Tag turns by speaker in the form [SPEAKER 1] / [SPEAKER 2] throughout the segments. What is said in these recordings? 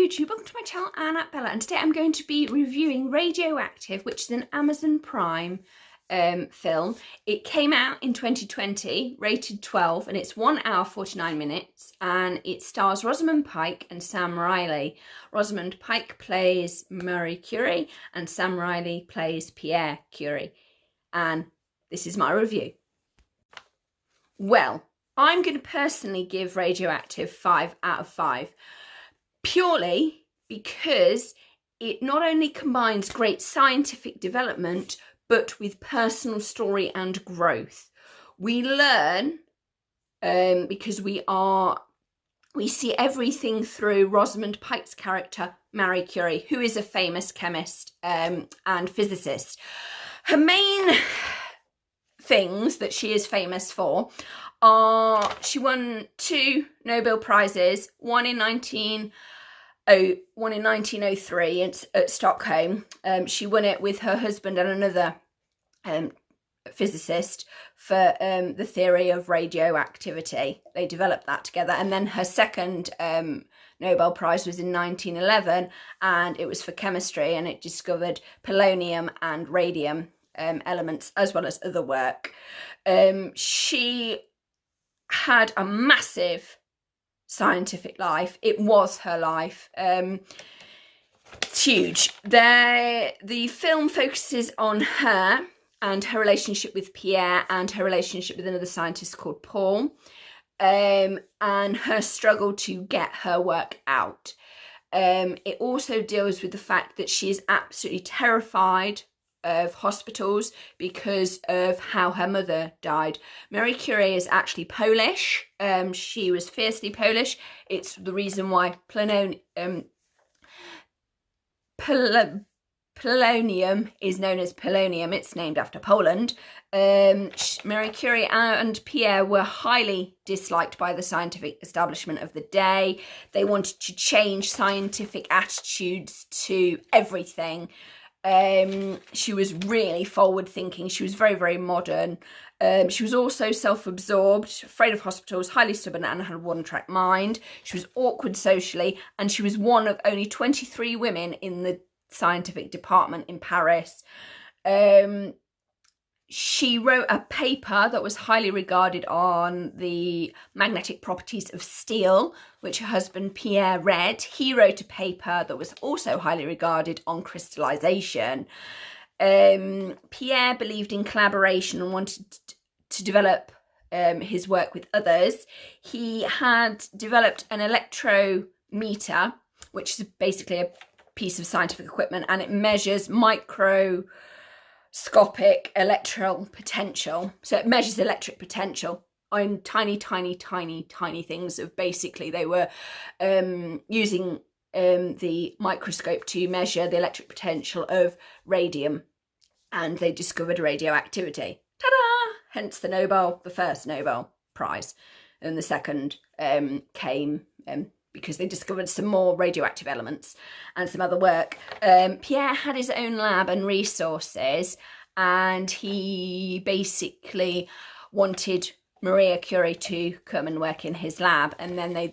[SPEAKER 1] YouTube, welcome to my channel, Anna Bella, and today I'm going to be reviewing Radioactive, which is an Amazon Prime film. It came out in 2020, rated 12, and it's 1 hour 49 minutes, and it stars Rosamund Pike and Sam Riley. Rosamund Pike plays Marie Curie, and Sam Riley plays Pierre Curie, and this is my review. Well, I'm going to personally give Radioactive 5 out of 5. Purely because it not only combines great scientific development, but with personal story and growth. We learn because we see everything through Rosamund Pike's character, Marie Curie, who is a famous chemist and physicist. Her main things that she is famous for are she won 2 Nobel Prizes, one in 1903 at Stockholm. She won it with her husband and another physicist for the theory of radioactivity. They developed that together. And then her second Nobel Prize was in 1911, and it was for chemistry, and it discovered polonium and radium elements as well as other work. She had a massive scientific life. It was her life. It's huge. The film focuses on her and her relationship with Pierre and her relationship with another scientist called Paul, and her struggle to get her work out. It also deals with the fact that she is absolutely terrified of hospitals because of how her mother died. Marie Curie is actually Polish. She was fiercely Polish. It's the reason why polonium is known as polonium. It's named after Poland. Marie Curie and Pierre were highly disliked by the scientific establishment of the day. They wanted to change scientific attitudes to everything. She was really forward thinking. She was very, very modern. She was also self-absorbed, afraid of hospitals, highly stubborn, and had a one-track mind. She was awkward socially, and she was one of only 23 women in the scientific department in Paris. She wrote a paper that was highly regarded on the magnetic properties of steel, which her husband Pierre read. He wrote a paper that was also highly regarded on crystallization. Pierre believed in collaboration and wanted to develop his work with others. He had developed an electrometer, which is basically a piece of scientific equipment, and it measures microscopic electrical potential. So it measures electric potential on tiny things. Of basically they were using the microscope to measure the electric potential of radium, and they discovered radioactivity. Ta-da! Hence the first Nobel Prize, and the second came because they discovered some more radioactive elements and some other work. Pierre had his own lab and resources, and he basically wanted Marie Curie to come and work in his lab, and then they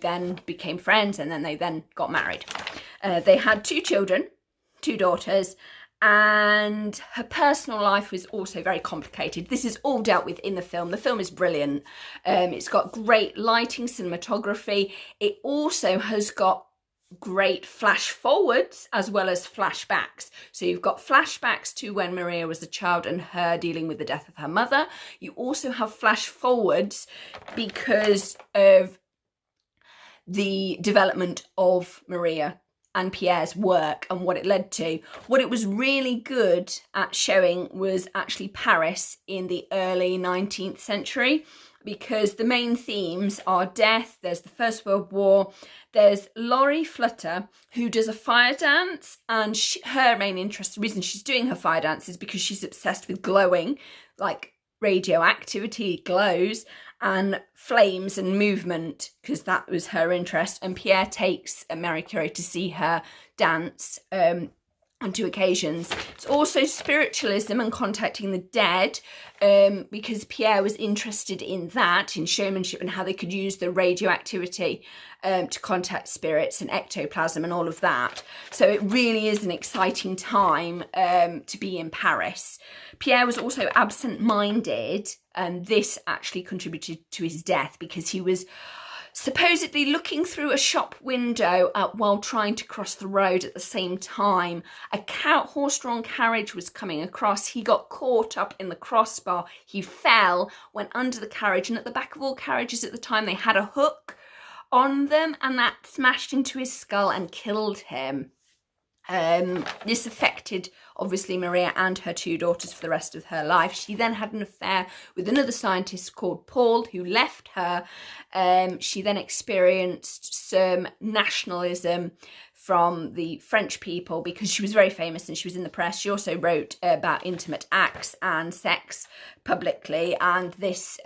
[SPEAKER 1] became friends, and then they got married. They had 2 children, 2 daughters, and her personal life was also very complicated. This is all dealt with in the film. The film is brilliant. It's got great lighting, cinematography. It also has got great flash forwards as well as flashbacks. So you've got flashbacks to when Maria was a child and her dealing with the death of her mother. You also have flash forwards because of the development of Maria and Pierre's work and what it led to. What it was really good at showing was actually Paris in the early 19th century, because the main themes are death. There's the First World War. There's Laurie Flutter, who does a fire dance, and her main interest, the reason she's doing her fire dance, is because she's obsessed with glowing, like radioactivity glows, and flames and movement, because that was her interest. And Pierre takes Marie Curie to see her dance, on 2 occasions. It's also spiritualism and contacting the dead, because Pierre was interested in that, in showmanship and how they could use the radioactivity to contact spirits and ectoplasm and all of that. So it really is an exciting time to be in Paris. Pierre was also absent-minded, and this actually contributed to his death because he was supposedly looking through a shop window while trying to cross the road at the same time. A horse-drawn carriage was coming across. He got caught up in the crossbar. He fell, went under the carriage, and at the back of all carriages at the time, they had a hook on them, and that smashed into his skull and killed him. This affected, obviously, Maria and her 2 daughters for the rest of her life. She then had an affair with another scientist called Paul, who left her. She then experienced some nationalism from the French people because she was very famous and she was in the press. She also wrote about intimate acts and sex publicly, and this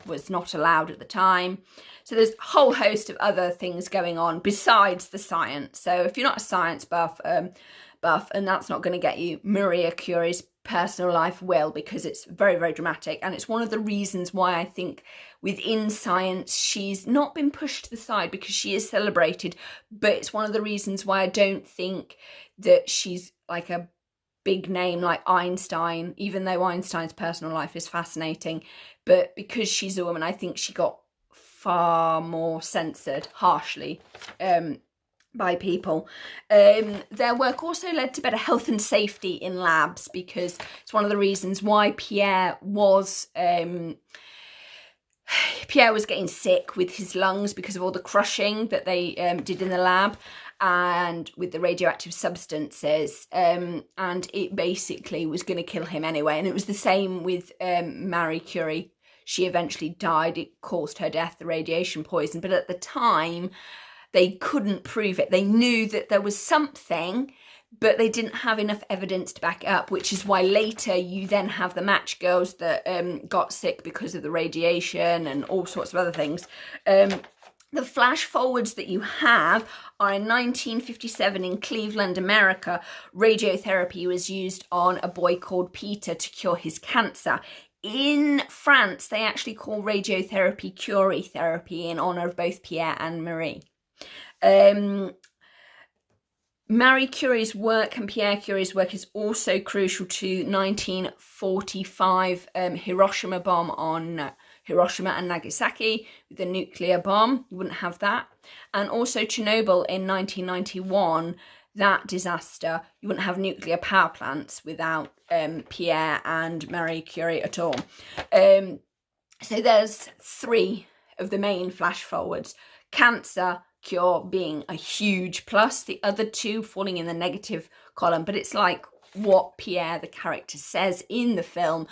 [SPEAKER 1] was not allowed at the time. So there's a whole host of other things going on besides the science. So if you're not a science buff, and that's not going to get you, Maria Curie's personal life will, because it's very, very dramatic. And it's one of the reasons why I think within science she's not been pushed to the side, because she is celebrated. But it's one of the reasons why I don't think that she's like a big name like Einstein, even though Einstein's personal life is fascinating. But because she's a woman, I think she got far more censored harshly by people. Their work also led to better health and safety in labs, because it's one of the reasons why Pierre was getting sick with his lungs because of all the crushing that they did in the lab and with the radioactive substances, and it basically was going to kill him anyway. And it was the same with Marie Curie. She eventually died. It caused her death, the radiation poison. But at the time, they couldn't prove it. They knew that there was something, but they didn't have enough evidence to back it up, which is why later you then have the match girls that got sick because of the radiation and all sorts of other things. The flash forwards that you have are in 1957 in Cleveland, America. Radiotherapy was used on a boy called Peter to cure his cancer. In France, they actually call radiotherapy Curie therapy in honour of both Pierre and Marie. Marie Curie's work and Pierre Curie's work is also crucial to 1945 Hiroshima bomb on Hiroshima and Nagasaki with the nuclear bomb. You wouldn't have that. And also Chernobyl in 1991, that disaster. You wouldn't have nuclear power plants without Pierre and Marie Curie at all. So there's 3 of the main flash forwards. Cancer cure being a huge plus, the other 2 falling in the negative column. But it's like what Pierre, the character, says in the film.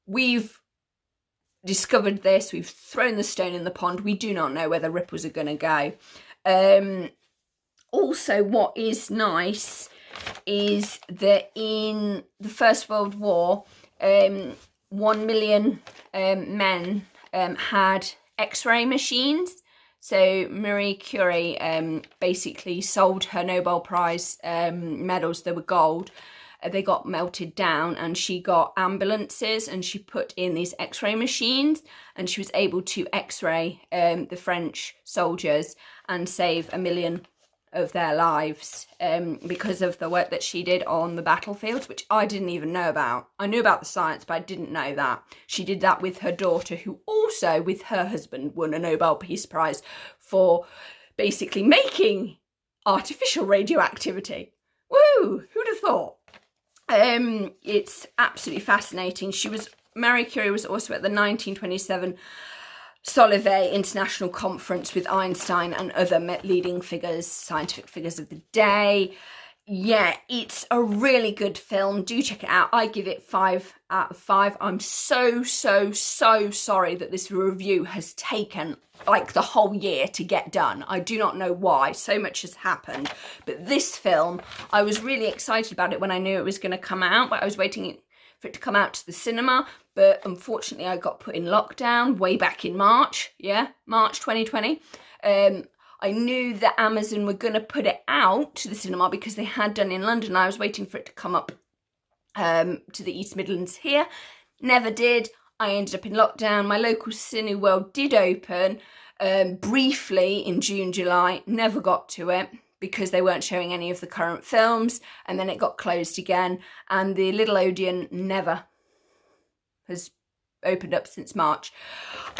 [SPEAKER 1] We've discovered this, we've thrown the stone in the pond, we do not know where the ripples are going to go. Also, what is nice is that in the First World War, 1 million men had X-ray machines. So Marie Curie basically sold her Nobel Prize medals. They were gold. They got melted down, and she got ambulances and she put in these X-ray machines, and she was able to X-ray the French soldiers and save 1 million of their lives because of the work that she did on the battlefields, which I didn't even know about. I knew about the science, but I didn't know that. She did that with her daughter, who also, with her husband, won a Nobel Peace Prize for basically making artificial radioactivity. Woo! Who'd have thought? It's absolutely fascinating. Marie Curie was also at the 1927 Solvay International Conference with Einstein and other leading figures, scientific figures of the day. Yeah, it's a really good film. Do check it out. I give it 5 out of 5. I'm so sorry that this review has taken like the whole year to get done. I do not know why. So much has happened. But this film, I was really excited about it when I knew it was going to come out, but I was waiting for it to come out to the cinema. But unfortunately, I got put in lockdown way back in March. Yeah, March 2020. I knew that Amazon were going to put it out to the cinema because they had done in London. I was waiting for it to come up to the East Midlands here. Never did. I ended up in lockdown. My local Cineworld did open briefly in June, July. Never got to it because they weren't showing any of the current films, and then it got closed again, and the Little Odeon never has opened up since March.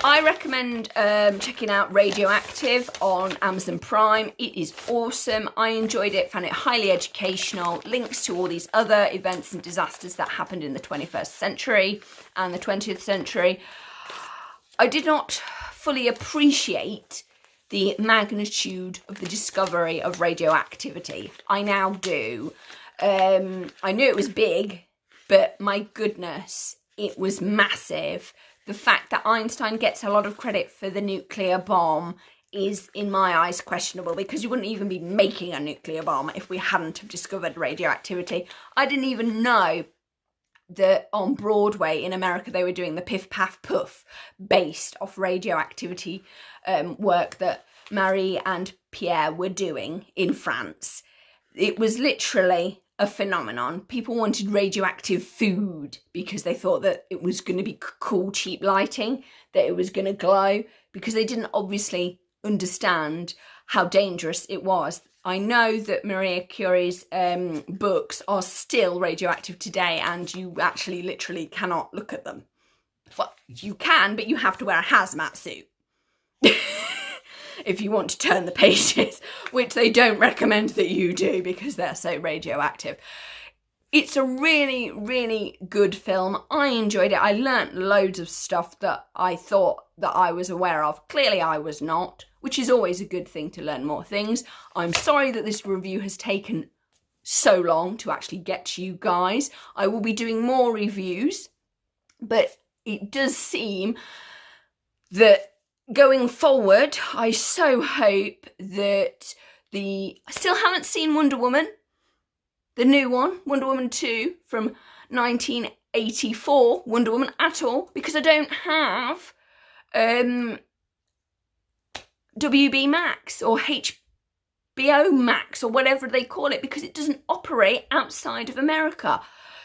[SPEAKER 1] I recommend checking out Radioactive on Amazon Prime. It is awesome. I enjoyed it, found it highly educational, links to all these other events and disasters that happened in the 21st century and the 20th century. I did not fully appreciate the magnitude of the discovery of radioactivity. I now do. I knew it was big, but my goodness, it was massive. The fact that Einstein gets a lot of credit for the nuclear bomb is, in my eyes, questionable, because you wouldn't even be making a nuclear bomb if we hadn't have discovered radioactivity. I didn't even know that on Broadway in America they were doing the Piff Paff Puff based off radioactivity work that Marie and Pierre were doing in France. It was literally a phenomenon. People wanted radioactive food because they thought that it was going to be cool, cheap lighting, that it was going to glow, because they didn't obviously understand how dangerous it was. I know that Marie Curie's books are still radioactive today, and you actually literally cannot look at them. Well, you can, but you have to wear a hazmat suit if you want to turn the pages, which they don't recommend that you do because they're so radioactive. It's a really, really good film. I enjoyed it. I learnt loads of stuff that I thought that I was aware of. Clearly I was not, which is always a good thing to learn more things. I'm sorry that this review has taken so long to actually get to you guys. I will be doing more reviews, but it does seem that going forward, I so hope that I still haven't seen Wonder Woman, the new one, Wonder Woman 2 from 1984, Wonder Woman at all, because I don't have WB Max or HBO Max or whatever they call it, because it doesn't operate outside of America.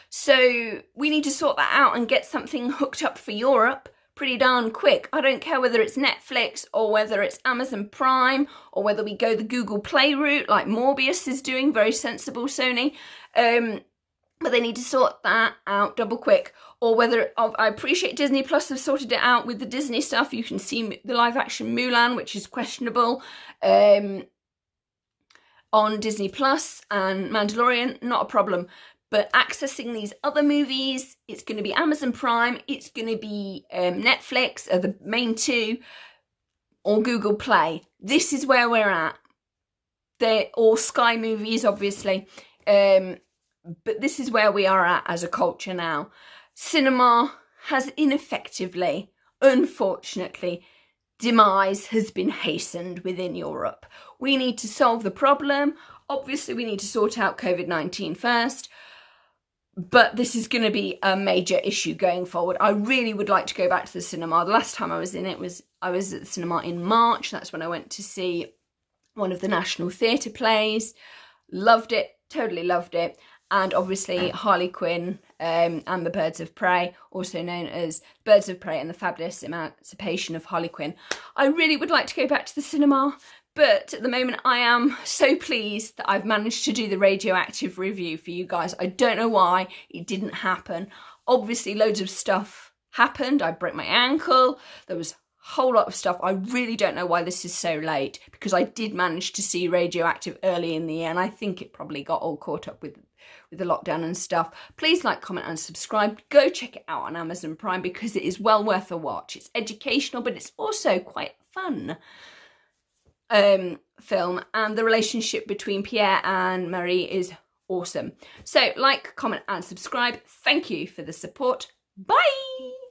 [SPEAKER 1] So we need to sort that out and get something hooked up for Europe pretty darn quick. I don't care whether it's Netflix or whether it's Amazon Prime or whether we go the Google Play route like Morbius is doing, very sensible Sony. But they need to sort that out double quick. Or whether, I appreciate Disney Plus have sorted it out with the Disney stuff. You can see the live action Mulan, which is questionable, on Disney Plus, and Mandalorian, not a problem. But accessing these other movies, it's going to be Amazon Prime, it's going to be Netflix, are the main two, or Google Play. This is where we're at. They're all Sky movies, obviously. But this is where we are at as a culture now. Cinema has ineffectively, unfortunately, demise has been hastened within Europe. We need to solve the problem. Obviously, we need to sort out COVID-19 first. But this is going to be a major issue going forward. I really would like to go back to the cinema. The last time I was in it I was at the cinema in March. That's when I went to see one of the National Theatre plays. Loved it, totally loved it. And obviously Harley Quinn and the Birds of Prey, also known as Birds of Prey and the Fabulous Emancipation of Harley Quinn. I really would like to go back to the cinema. But at the moment, I am so pleased that I've managed to do the Radioactive review for you guys. I don't know why it didn't happen. Obviously, loads of stuff happened. I broke my ankle. There was a whole lot of stuff. I really don't know why this is so late, because I did manage to see Radioactive early in the year, and I think it probably got all caught up with the lockdown and stuff. Please like, comment and subscribe. Go check it out on Amazon Prime because it is well worth a watch. It's educational, but it's also quite fun. Film, and the relationship between Pierre and Marie is awesome. So like, comment and subscribe. Thank you for the support. Bye.